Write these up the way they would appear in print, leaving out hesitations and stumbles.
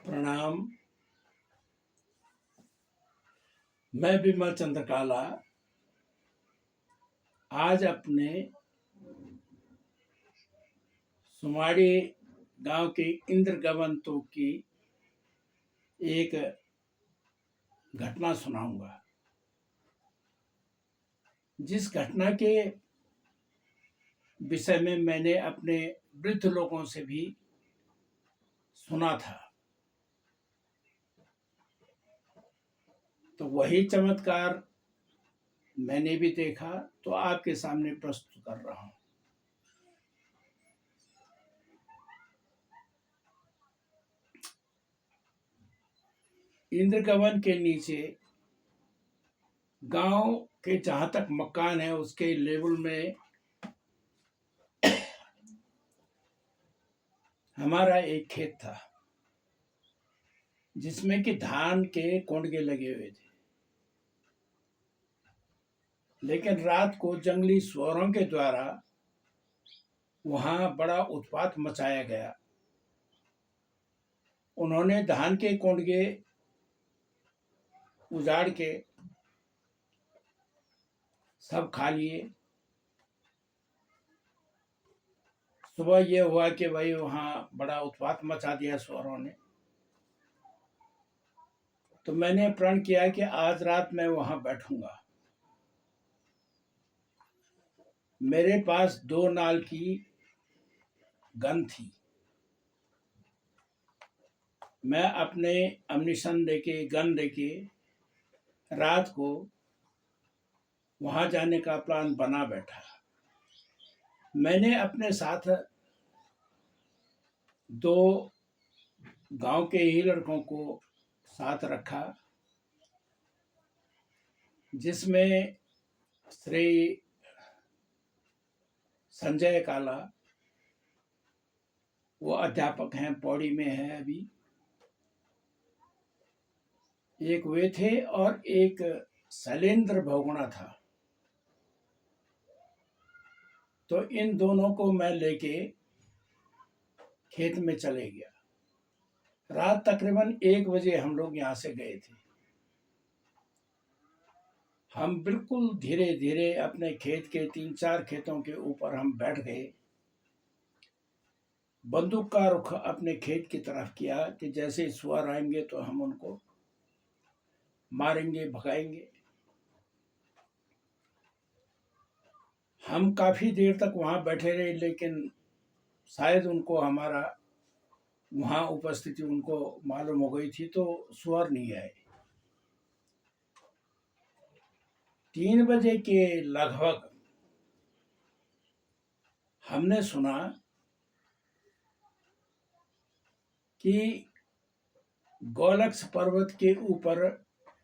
प्रणाम। मैं विमल चंद्रकाला आज अपने सुमाड़ी गांव के इंद्र गमन तोप की एक घटना सुनाऊंगा। जिस घटना के विषय में मैंने अपने वृद्ध लोगों से भी सुना था, तो वही चमत्कार मैंने भी देखा, तो आपके सामने प्रस्तुत कर रहा हूं। इंद्रगमन के नीचे गांव के जहां तक मकान है उसके लेवल में हमारा एक खेत था, जिसमें कि धान के कोंडगे लगे हुए थे। लेकिन रात को जंगली सुअरों के द्वारा वहां बड़ा उत्पात मचाया गया। उन्होंने धान के कोंडगे उजाड़ के सब खा लिए। सुबह ये हुआ कि भाई वहां बड़ा उत्पात मचा दिया सुअरों ने। तो मैंने प्रण किया कि आज रात मैं वहां बैठूंगा। मेरे पास 2 नाल की गन थी। मैं अपने अम्निशन लेके गन लेके रात को वहां जाने का प्लान बना बैठा। मैंने अपने साथ 2 गांव के ही लड़कों को साथ रखा, जिसमें श्री संजय काला, वो अध्यापक हैं, पौड़ी में है अभी, एक वे थे, और एक शैलेंद्र भगोड़ा था। तो इन दोनों को मैं लेके खेत में चले गया। रात तकरीबन 1 बजे हम लोग यहाँ से गए थे। हम बिल्कुल धीरे धीरे अपने खेत के 3-4 खेतों के ऊपर हम बैठ गए। बंदूक का रुख अपने खेत की तरफ किया कि जैसे सुअर आएंगे तो हम उनको मारेंगे, भगाएंगे। हम काफी देर तक वहां बैठे रहे, लेकिन शायद उनको हमारा वहां उपस्थिति उनको मालूम हो गई थी, तो सुअर नहीं आए। 3 बजे के लगभग हमने सुना कि गौलक्ष पर्वत के ऊपर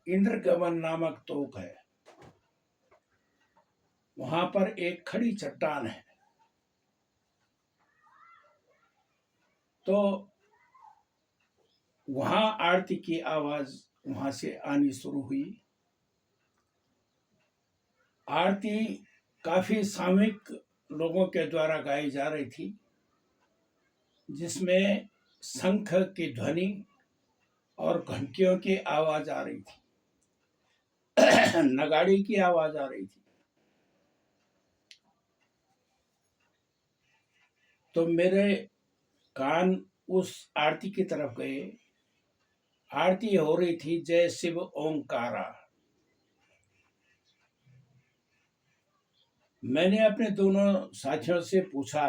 इंद्रगमन नामक तोक है। वहां पर एक खड़ी चट्टान है। तो वहां आरती की आवाज वहां से आनी शुरू हुई। आरती काफी सामूहिक लोगों के द्वारा गाई जा रही थी, जिसमें शंख की ध्वनि और घंटियों की आवाज आ रही थी, नगाड़ी की आवाज आ रही थी। तो मेरे कान उस आरती की तरफ गए। आरती हो रही थी जय शिव ओंकारा। मैंने अपने दोनों साथियों से पूछा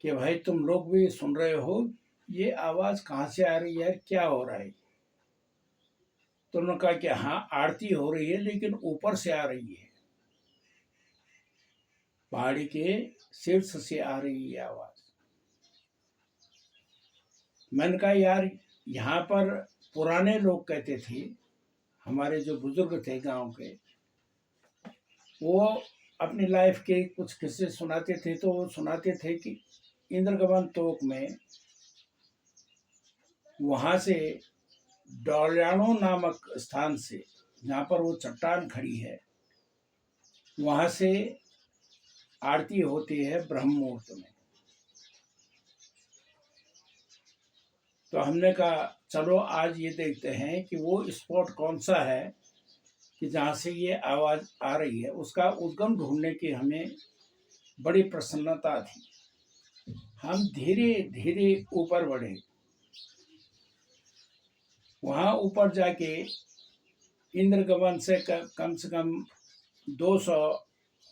कि भाई तुम लोग भी सुन रहे हो, ये आवाज कहाँ से आ रही है, क्या हो रहा है? तो उन्होंने कहा कि हाँ, आरती हो रही है, लेकिन ऊपर से आ रही है, पहाड़ी के शीर्ष से आ रही है आवाज। मैंने कहा यार, यहाँ पर पुराने लोग कहते थे, हमारे जो बुजुर्ग थे गांव के, वो अपनी लाइफ के कुछ किस्से सुनाते थे। तो वो सुनाते थे कि इंद्रगमन तोक में वहां से डोलियानो नामक स्थान से, जहाँ पर वो चट्टान खड़ी है, वहां से आरती होती है ब्रह्म मुहूर्त में। तो हमने कहा चलो आज ये देखते हैं कि वो स्पॉट कौन सा है कि जहाँ से ये आवाज़ आ रही है। उसका उद्गम ढूंढने की हमें बड़ी प्रसन्नता थी। हम धीरे धीरे ऊपर बढ़े। वहाँ ऊपर जाके इंद्रगमन से कम से कम 200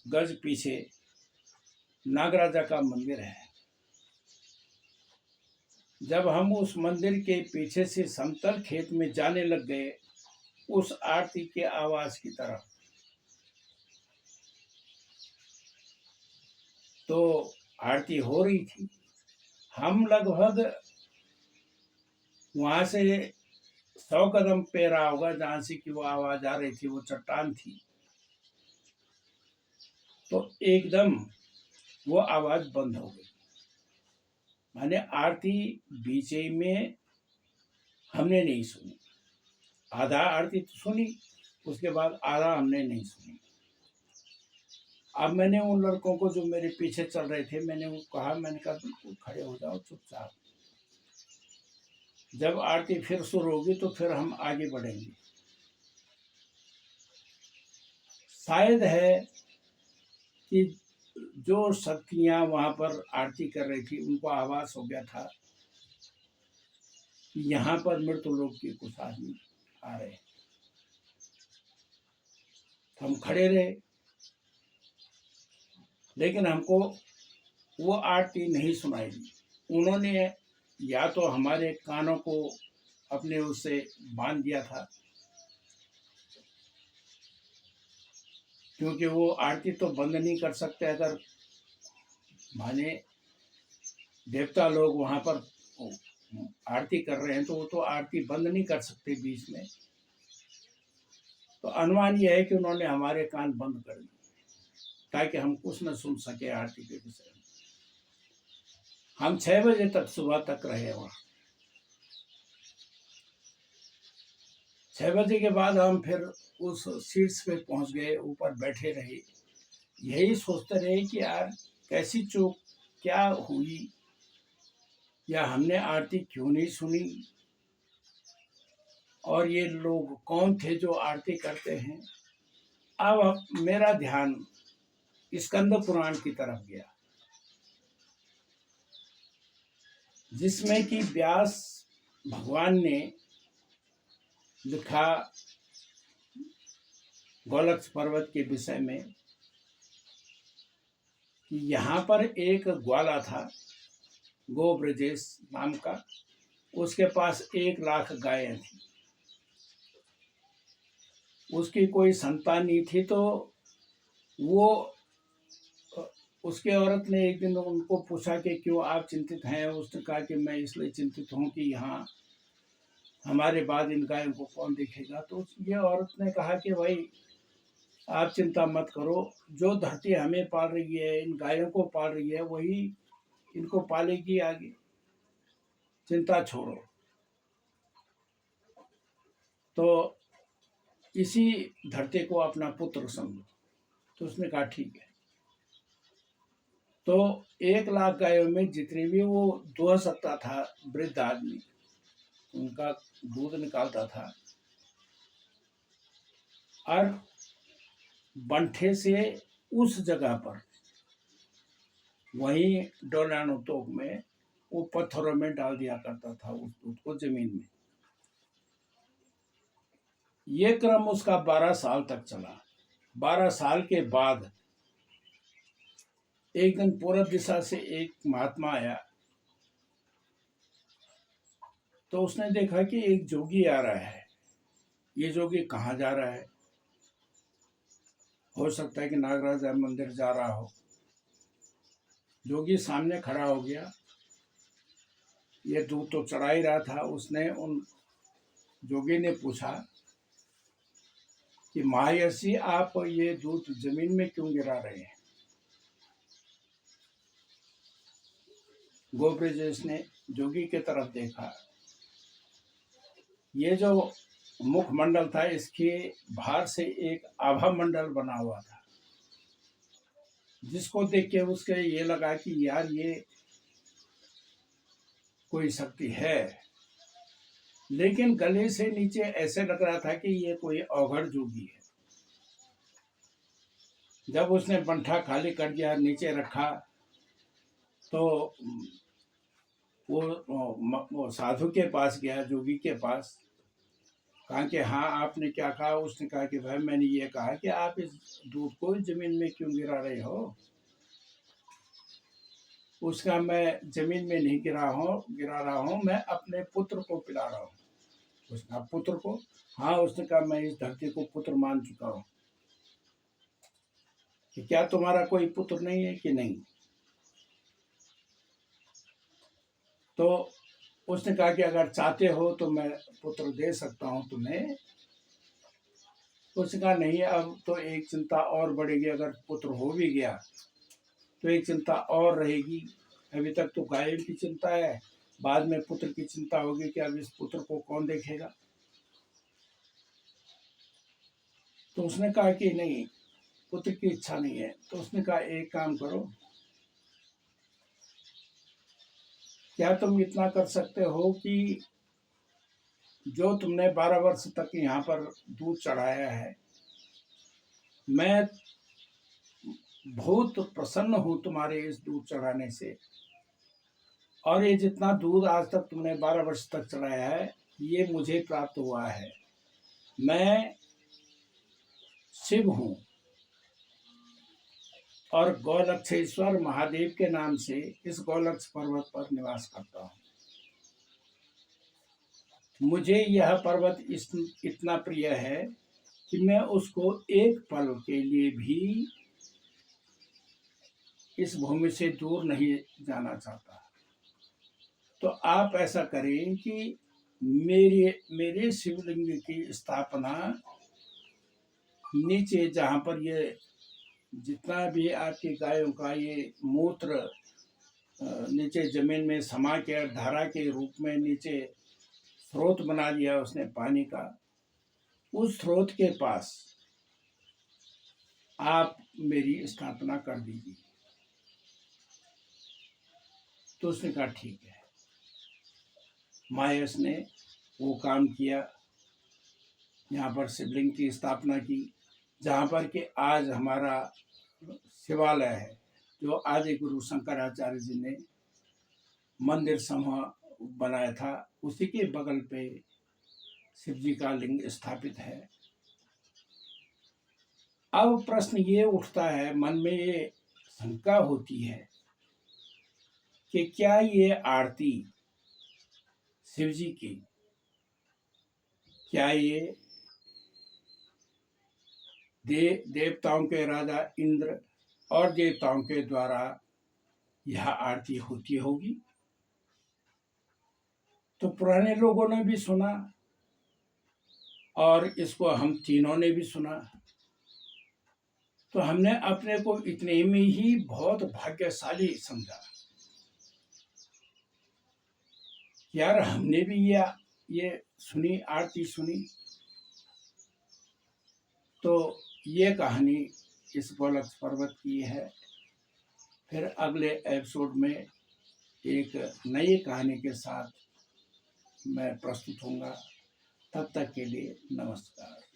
गज पीछे नागराजा का मंदिर है। जब हम उस मंदिर के पीछे से समतल खेत में जाने लग गए उस आरती के आवाज की तरफ, तो आरती हो रही थी। हम लगभग वहां से 100 कदम पे रहा होगा जहां से कि वो आवाज आ रही थी। वो चट्टान थी। तो एकदम वो आवाज बंद हो गई। माने आरती बीच में हमने नहीं सुनी। आधा आरती तो सुनी, उसके बाद आधा हमने नहीं सुनी। अब मैंने उन लड़कों को जो मेरे पीछे चल रहे थे, मैंने कहा बिल्कुल खड़े हो जाओ चुपचाप। जब आरती फिर शुरू होगी तो फिर हम आगे बढ़ेंगे। शायद है कि जो शक्तियां वहां पर आरती कर रही थी उनको आभास हो गया था कि यहाँ पर मृत्यु लोक के कुछ आदमी आ रहे हैं। हम खड़े रहे, लेकिन हमको वो आरती नहीं सुनाई दी। उन्होंने या तो हमारे कानों को अपने उससे बांध दिया था, क्योंकि वो आरती तो बंद नहीं कर सकते। अगर माने देवता लोग वहां पर आरती कर रहे हैं तो वो तो आरती बंद नहीं कर सकते बीच में। तो अनुमान यह है कि उन्होंने हमारे कान बंद कर दिए ताकि हम कुछ न सुन सके आरती के विषय में। हम 6 बजे तक सुबह तक रहे वहां। 6 बजे के बाद हम फिर उस सीट्स पे पहुंच गए, ऊपर बैठे रहे। यही सोचते रहे कि यार कैसी चूक क्या हुई, या हमने आरती क्यों नहीं सुनी, और ये लोग कौन थे जो आरती करते हैं। अब मेरा ध्यान स्कंद पुराण की तरफ गया, जिसमें कि व्यास भगवान ने लिखा गोलक्ष पर्वत के विषय में कि यहाँ पर एक ग्वाला था गोब्रजेश नाम का। उसके पास 1 लाख गायें थी। उसकी कोई संतान नहीं थी, तो वो उसके औरत ने एक दिन उनको पूछा कि क्यों आप चिंतित हैं। उसने कहा कि मैं इसलिए चिंतित हूँ कि यहाँ हमारे बाद इन गायों को कौन देखेगा। तो ये औरत ने कहा कि भाई आप चिंता मत करो, जो धरती हमें पाल रही है, इन गायों को पाल रही है, वही इनको पालेगी आगे, चिंता छोड़ो। तो इसी धरती को अपना पुत्र समझो। तो उसने कहा ठीक है। तो 1 लाख गायों में जितनी भी वो दुह सकता था, वृद्ध आदमी उनका दूध निकालता था, और बंठे से उस जगह पर वहीं डोलानो तोक में वो पत्थरों में डाल दिया करता था उस दूध को जमीन में। ये क्रम उसका 12 साल तक चला। 12 साल के बाद एक दिन पूरब दिशा से एक महात्मा आया। तो उसने देखा कि एक जोगी आ रहा है। ये जोगी कहाँ जा रहा है? हो सकता है कि नागराजा मंदिर जा रहा हो। जोगी सामने खड़ा हो गया। ये दूध तो चढ़ा ही रहा था। उसने उन जोगी ने पूछा कि महर्षि, आप ये दूध जमीन में क्यों गिरा रहे हैं? गोब्रजेश ने जोगी के तरफ देखा। ये जो मुखमंडल था, इसके बाहर से एक आभा मंडल बना हुआ था, जिसको देख के उसके ये लगा कि यार ये कोई शक्ति है। लेकिन गले से नीचे ऐसे लग रहा था कि ये कोई औघड़ जोगी है। जब उसने बंठा खाली कर दिया, नीचे रखा, तो वो साधु के पास गया, जोगी के पास। कहा कि हाँ, आपने क्या कहा? उसने कहा कि भाई मैंने ये कहा कि आप इस दूध को जमीन में क्यों गिरा रहे हो? उसका मैं जमीन में नहीं गिरा रहा हूँ, मैं अपने पुत्र को पिला रहा हूँ। उसका पुत्र को? हाँ, उसने कहा मैं इस धरती को पुत्र मान चुका हूँ। कि क्या तुम्हारा कोई पुत्र नहीं है? कि नहीं। तो उसने कहा कि अगर चाहते हो तो मैं पुत्र दे सकता हूँ तुम्हें। उसने कहा नहीं, अब तो एक चिंता और बढ़ेगी, अगर पुत्र हो भी गया तो एक चिंता और रहेगी। अभी तक तो गाय की चिंता है, बाद में पुत्र की चिंता होगी कि अब इस पुत्र को कौन देखेगा। तो उसने कहा कि नहीं, पुत्र की इच्छा नहीं है। तो उसने कहा एक काम करो, क्या तुम इतना कर सकते हो कि जो तुमने 12 वर्ष तक यहाँ पर दूध चढ़ाया है, मैं बहुत प्रसन्न हूँ तुम्हारे इस दूध चढ़ाने से, और ये जितना दूध आज तक तुमने 12 वर्ष तक चढ़ाया है, ये मुझे प्राप्त हुआ है। मैं शिव हूँ और गौलक्षेश्वर महादेव के नाम से इस गौलक्ष पर्वत पर निवास करता हूँ। मुझे यह पर्वत इतना प्रिय है कि मैं उसको एक पल के लिए भी इस भूमि से दूर नहीं जाना चाहता। तो आप ऐसा करें कि मेरे शिवलिंग की स्थापना नीचे, जहाँ पर ये जितना भी आपकी गायों का ये मूत्र नीचे जमीन में समा के धारा के रूप में नीचे स्रोत बना दिया उसने पानी का, उस स्रोत के पास आप मेरी स्थापना कर दीजिए। तो उसने कहा ठीक है। मायस ने वो काम किया, यहाँ पर शिवलिंग की स्थापना की, जहाँ पर कि आज हमारा शिवालय है, जो आदि गुरु शंकराचार्य जी ने मंदिर समूह बनाया था, उसी के बगल पे शिव जी का लिंग स्थापित है। अब प्रश्न ये उठता है, मन में ये शंका होती है कि क्या ये आरती शिव जी की, क्या ये देवताओं के राजा इंद्र और देवताओं के द्वारा यह आरती होती होगी? तो पुराने लोगों ने भी सुना और इसको हम तीनों ने भी सुना, तो हमने अपने को इतने में ही बहुत भाग्यशाली समझा। यार, हमने भी ये सुनी, आरती सुनी। तो ये कहानी इस गौलक्ष पर्वत की है। फिर अगले एपिसोड में एक नई कहानी के साथ मैं प्रस्तुत होऊंगा। तब तक के लिए नमस्कार।